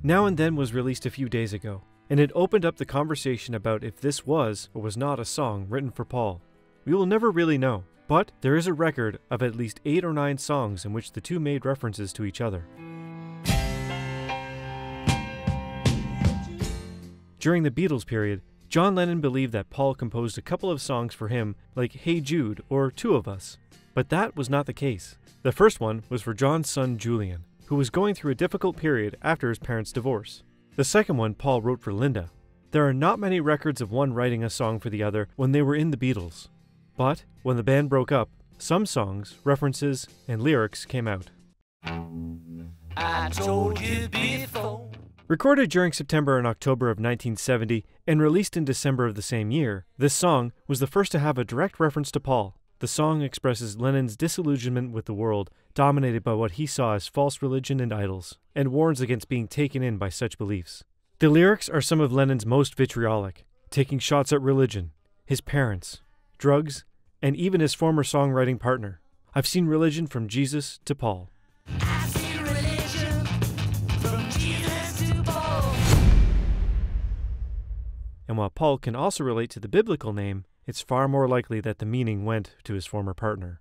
Now and Then was released a few days ago, and it opened up the conversation about if this was or was not a song written for Paul. We will never really know, but there is a record of at least 8 or 9 songs in which the two made references to each other. During the Beatles period, John Lennon believed that Paul composed a couple of songs for him, like Hey Jude or Two of Us. But that was not the case. The first one was for John's son Julian, who was going through a difficult period after his parents' divorce. The second one Paul wrote for Linda. There are not many records of one writing a song for the other when they were in the Beatles. But when the band broke up, some songs, references, and lyrics came out. I told you before. Recorded during September and October of 1970 and released in December of the same year, this song was the first to have a direct reference to Paul. The song expresses Lennon's disillusionment with the world, dominated by what he saw as false religion and idols, and warns against being taken in by such beliefs. The lyrics are some of Lennon's most vitriolic, taking shots at religion, his parents, drugs, and even his former songwriting partner. I've seen religion from Jesus to Paul. I've seen religion from Jesus to Paul. And while Paul can also relate to the biblical name, it's far more likely that the meaning went to his former partner.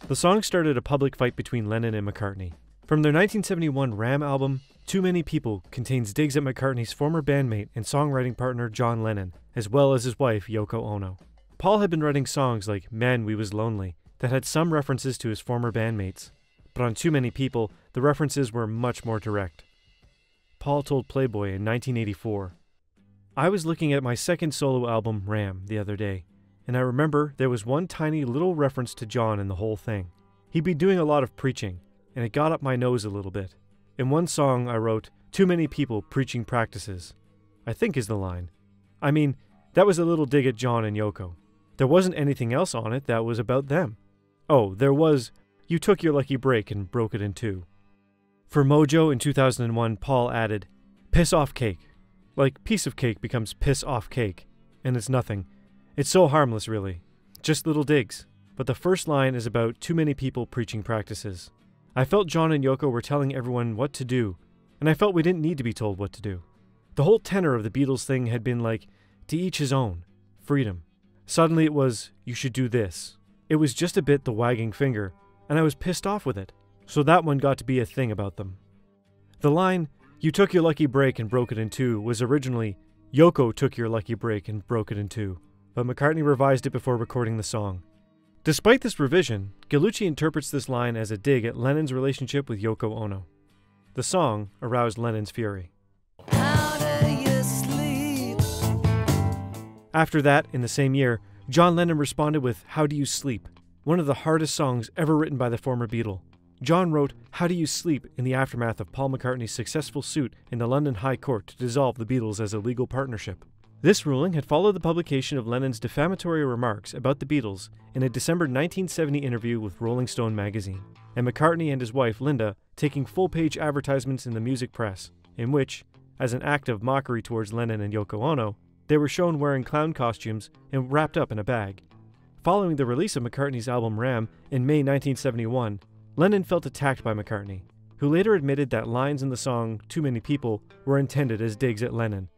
The song started a public fight between Lennon and McCartney. From their 1971 Ram album, Too Many People contains digs at McCartney's former bandmate and songwriting partner John Lennon, as well as his wife Yoko Ono. Paul had been writing songs like Man We Was Lonely that had some references to his former bandmates, but on Too Many People, the references were much more direct. Paul told Playboy in 1984, "I was looking at my second solo album, Ram, the other day, and I remember there was one tiny little reference to John in the whole thing. He'd be doing a lot of preaching, and it got up my nose a little bit. In one song I wrote, 'Too many people preaching practices,' I think is the line. I mean, that was a little dig at John and Yoko. There wasn't anything else on it that was about them. Oh, there was, 'You took your lucky break and broke it in two.'" For Mojo in 2001, Paul added, "Piss off cake." Like piece of cake becomes piss off cake, and it's nothing. It's so harmless, really. Just little digs. But the first line is about too many people preaching practices. I felt John and Yoko were telling everyone what to do, and I felt we didn't need to be told what to do. The whole tenor of the Beatles thing had been like, to each his own, freedom. Suddenly it was, you should do this. It was just a bit the wagging finger, and I was pissed off with it. So that one got to be a thing about them. The line, "You took your lucky break and broke it in two," was originally, "Yoko took your lucky break and broke it in two," but McCartney revised it before recording the song. Despite this revision, Gallucci interprets this line as a dig at Lennon's relationship with Yoko Ono. The song aroused Lennon's fury. How do you sleep? After that, in the same year, John Lennon responded with How Do You Sleep, one of the hardest songs ever written by the former Beatle. John wrote How Do You Sleep in the aftermath of Paul McCartney's successful suit in the London High Court to dissolve the Beatles as a legal partnership. This ruling had followed the publication of Lennon's defamatory remarks about the Beatles in a December 1970 interview with Rolling Stone magazine, and McCartney and his wife Linda taking full-page advertisements in the music press, in which, as an act of mockery towards Lennon and Yoko Ono, they were shown wearing clown costumes and wrapped up in a bag. Following the release of McCartney's album Ram in May 1971, Lennon felt attacked by McCartney, who later admitted that lines in the song Too Many People were intended as digs at Lennon.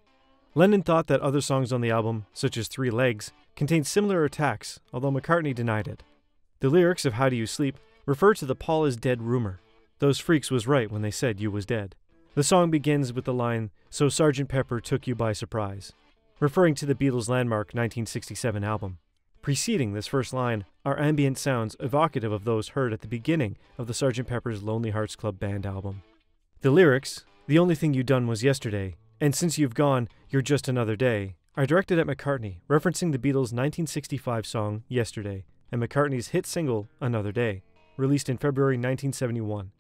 Lennon thought that other songs on the album, such as Three Legs, contained similar attacks, although McCartney denied it. The lyrics of How Do You Sleep refer to the Paul is dead rumor. Those freaks was right when they said you was dead. The song begins with the line, "So Sgt. Pepper took you by surprise," referring to the Beatles' landmark 1967 album. Preceding this first line are ambient sounds evocative of those heard at the beginning of the Sgt. Pepper's Lonely Hearts Club Band album. The lyrics, "The only thing you done was yesterday," and "Since you've gone, you're just another day," are directed at McCartney, referencing the Beatles' 1965 song Yesterday and McCartney's hit single Another Day, released in February 1971.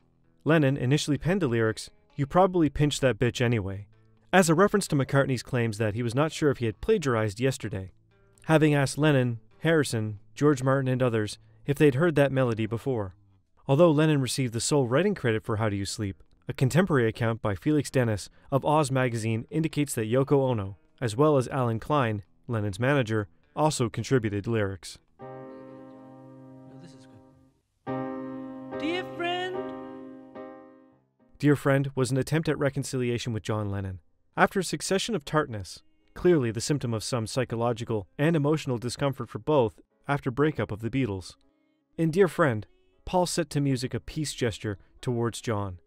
Lennon initially penned the lyrics, "You probably pinched that bitch anyway," as a reference to McCartney's claims that he was not sure if he had plagiarized Yesterday, having asked Lennon, Harrison, George Martin, and others if they'd heard that melody before. Although Lennon received the sole writing credit for How Do You Sleep, a contemporary account by Felix Dennis of Oz magazine indicates that Yoko Ono, as well as Alan Klein, Lennon's manager, also contributed lyrics. Dear Friend was an attempt at reconciliation with John Lennon. After a succession of tartness, clearly the symptom of some psychological and emotional discomfort for both after breakup of the Beatles. In Dear Friend, Paul set to music a peace gesture towards John.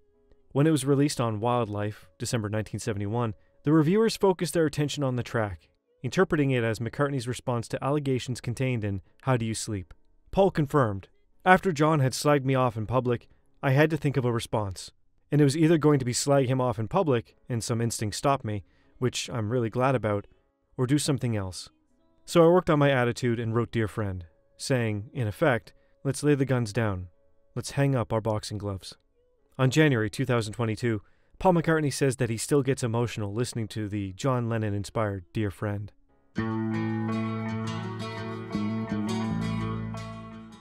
When it was released on Wildlife, December 1971, the reviewers focused their attention on the track, interpreting it as McCartney's response to allegations contained in How Do You Sleep. Paul confirmed, "After John had slagged me off in public, I had to think of a response. And it was either going to be slag him off in public, and some instinct stopped me, which I'm really glad about, or do something else. So I worked on my attitude and wrote Dear Friend, saying, in effect, let's lay the guns down. Let's hang up our boxing gloves." On January 2022, Paul McCartney says that he still gets emotional listening to the John Lennon-inspired Dear Friend.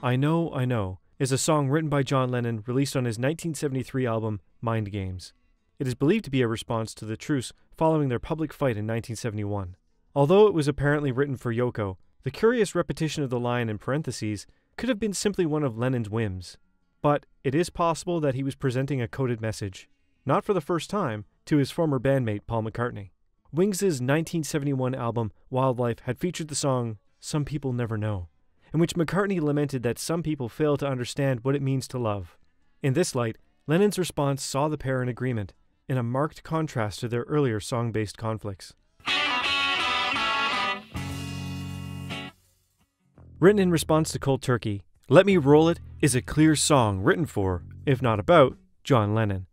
I Know is a song written by John Lennon released on his 1973 album Mind Games. It is believed to be a response to the truce following their public fight in 1971. Although it was apparently written for Yoko, the curious repetition of the line in parentheses could have been simply one of Lennon's whims. But it is possible that he was presenting a coded message, not for the first time, to his former bandmate Paul McCartney. Wings' 1971 album Wildlife had featured the song Some People Never Know, in which McCartney lamented that some people fail to understand what it means to love. In this light, Lennon's response saw the pair in agreement, in a marked contrast to their earlier song-based conflicts. Written in response to Cold Turkey, Let Me Roll It is a clear song written for, if not about, John Lennon.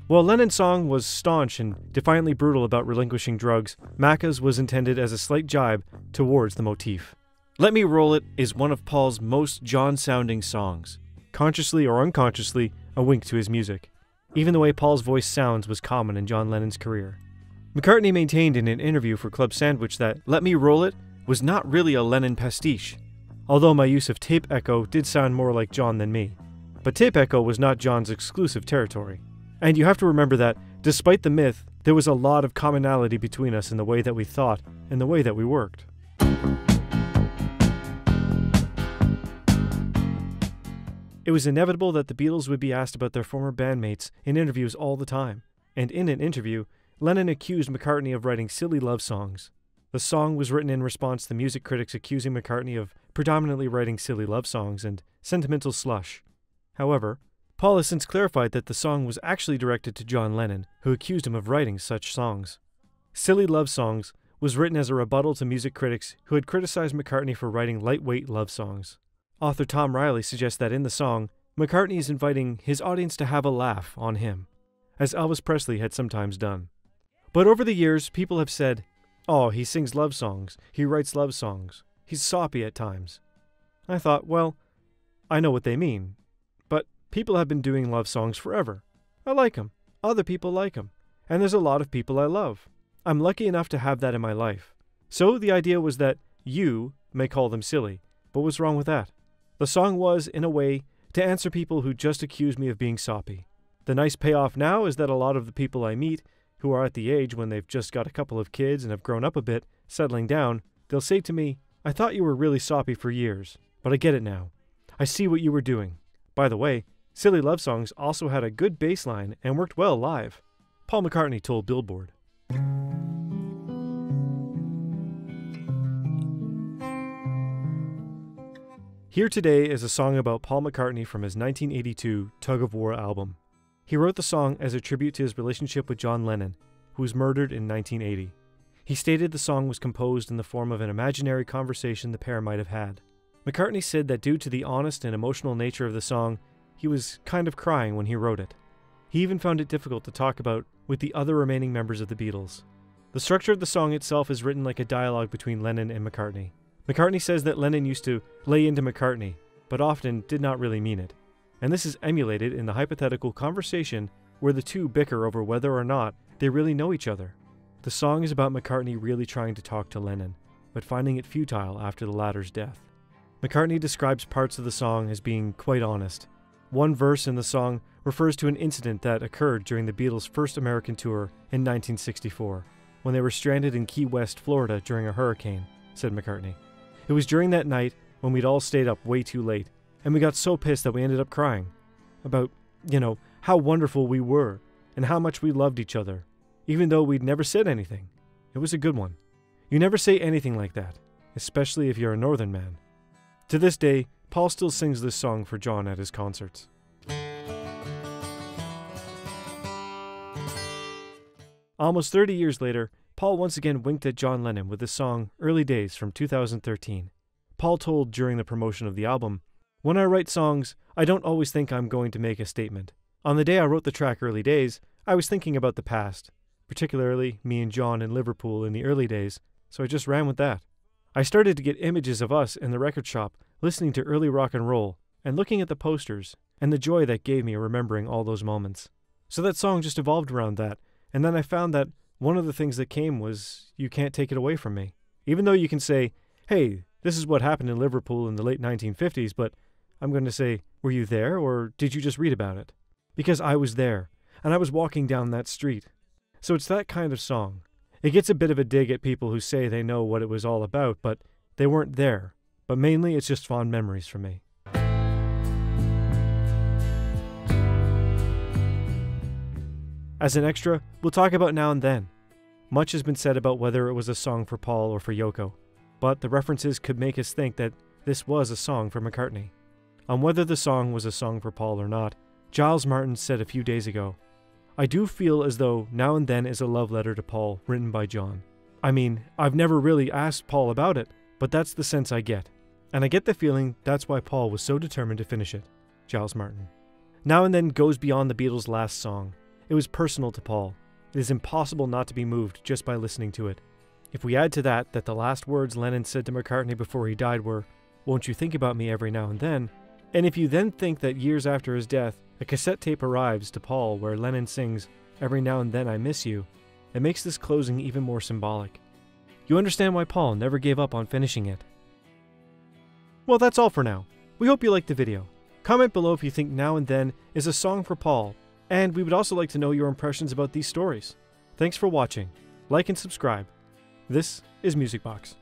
While Lennon's song was staunch and defiantly brutal about relinquishing drugs, Macca's was intended as a slight jibe towards the motif. Let Me Roll It is one of Paul's most John-sounding songs, consciously or unconsciously a wink to his music. Even the way Paul's voice sounds was common in John Lennon's career. McCartney maintained in an interview for Club Sandwich that Let Me Roll It was not really a Lennon pastiche, although my use of tape echo did sound more like John than me. But tape echo was not John's exclusive territory. And you have to remember that, despite the myth, there was a lot of commonality between us in the way that we thought and the way that we worked. It was inevitable that the Beatles would be asked about their former bandmates in interviews all the time, and in an interview, Lennon accused McCartney of writing silly love songs. The song was written in response to music critics accusing McCartney of predominantly writing silly love songs and sentimental slush. However, Paul has since clarified that the song was actually directed to John Lennon, who accused him of writing such songs. Silly Love Songs was written as a rebuttal to music critics who had criticized McCartney for writing lightweight love songs. Author Tom Riley suggests that in the song, McCartney is inviting his audience to have a laugh on him, as Elvis Presley had sometimes done. But over the years, people have said, "Oh, he sings love songs, he writes love songs, he's soppy at times." I thought, well, I know what they mean. People have been doing love songs forever. I like them. Other people like them. And there's a lot of people I love. I'm lucky enough to have that in my life. So the idea was that you may call them silly, but what's wrong with that? The song was, in a way, to answer people who just accuse me of being soppy. The nice payoff now is that a lot of the people I meet, who are at the age when they've just got a couple of kids and have grown up a bit, settling down, they'll say to me, "I thought you were really soppy for years, but I get it now. I see what you were doing." By the way, Silly Love Songs also had a good bass line and worked well live, Paul McCartney told Billboard. Here Today is a song about Paul McCartney from his 1982 Tug of War album. He wrote the song as a tribute to his relationship with John Lennon, who was murdered in 1980. He stated the song was composed in the form of an imaginary conversation the pair might have had. McCartney said that due to the honest and emotional nature of the song, he was kind of crying when he wrote it. He even found it difficult to talk about with the other remaining members of the Beatles. The structure of the song itself is written like a dialogue between Lennon and McCartney. McCartney says that Lennon used to lay into McCartney, but often did not really mean it. And this is emulated in the hypothetical conversation where the two bicker over whether or not they really know each other. The song is about McCartney really trying to talk to Lennon, but finding it futile after the latter's death. McCartney describes parts of the song as being quite honest. One verse in the song refers to an incident that occurred during the Beatles' first American tour in 1964, when they were stranded in Key West, Florida during a hurricane, said McCartney. It was during that night when we'd all stayed up way too late, and we got so pissed that we ended up crying. About, how wonderful we were, and how much we loved each other, even though we'd never said anything. It was a good one. You never say anything like that, especially if you're a northern man. To this day, Paul still sings this song for John at his concerts. Almost 30 years later, Paul once again winked at John Lennon with the song Early Days from 2013. Paul told during the promotion of the album, "When I write songs, I don't always think I'm going to make a statement. On the day I wrote the track Early Days, I was thinking about the past, particularly me and John in Liverpool in the early days, so I just ran with that. I started to get images of us in the record shop listening to early rock and roll and looking at the posters and the joy that gave me remembering all those moments. So that song just evolved around that, and then I found that one of the things that came was you can't take it away from me. Even though you can say, hey, this is what happened in Liverpool in the late 1950s, but I'm going to say, were you there or did you just read about it? Because I was there, and I was walking down that street. So it's that kind of song. It gets a bit of a dig at people who say they know what it was all about, but they weren't there. But mainly it's just fond memories for me. As an extra, we'll talk about Now and Then. Much has been said about whether it was a song for Paul or for Yoko, but the references could make us think that this was a song for McCartney. On whether the song was a song for Paul or not, Giles Martin said a few days ago, "I do feel as though Now and Then is a love letter to Paul written by John. I mean, I've never really asked Paul about it, but that's the sense I get. And I get the feeling that's why Paul was so determined to finish it." Giles Martin. Now and Then goes beyond the Beatles' last song. It was personal to Paul. It is impossible not to be moved just by listening to it. If we add to that the last words Lennon said to McCartney before he died were, "Won't you think about me every now and then?" And if you then think that years after his death, a cassette tape arrives to Paul where Lennon sings, "Every now and then I miss you," it makes this closing even more symbolic. You understand why Paul never gave up on finishing it. Well, that's all for now. We hope you liked the video. Comment below if you think Now and Then is a song for Paul, and we would also like to know your impressions about these stories. Thanks for watching. Like and subscribe. This is Music Box.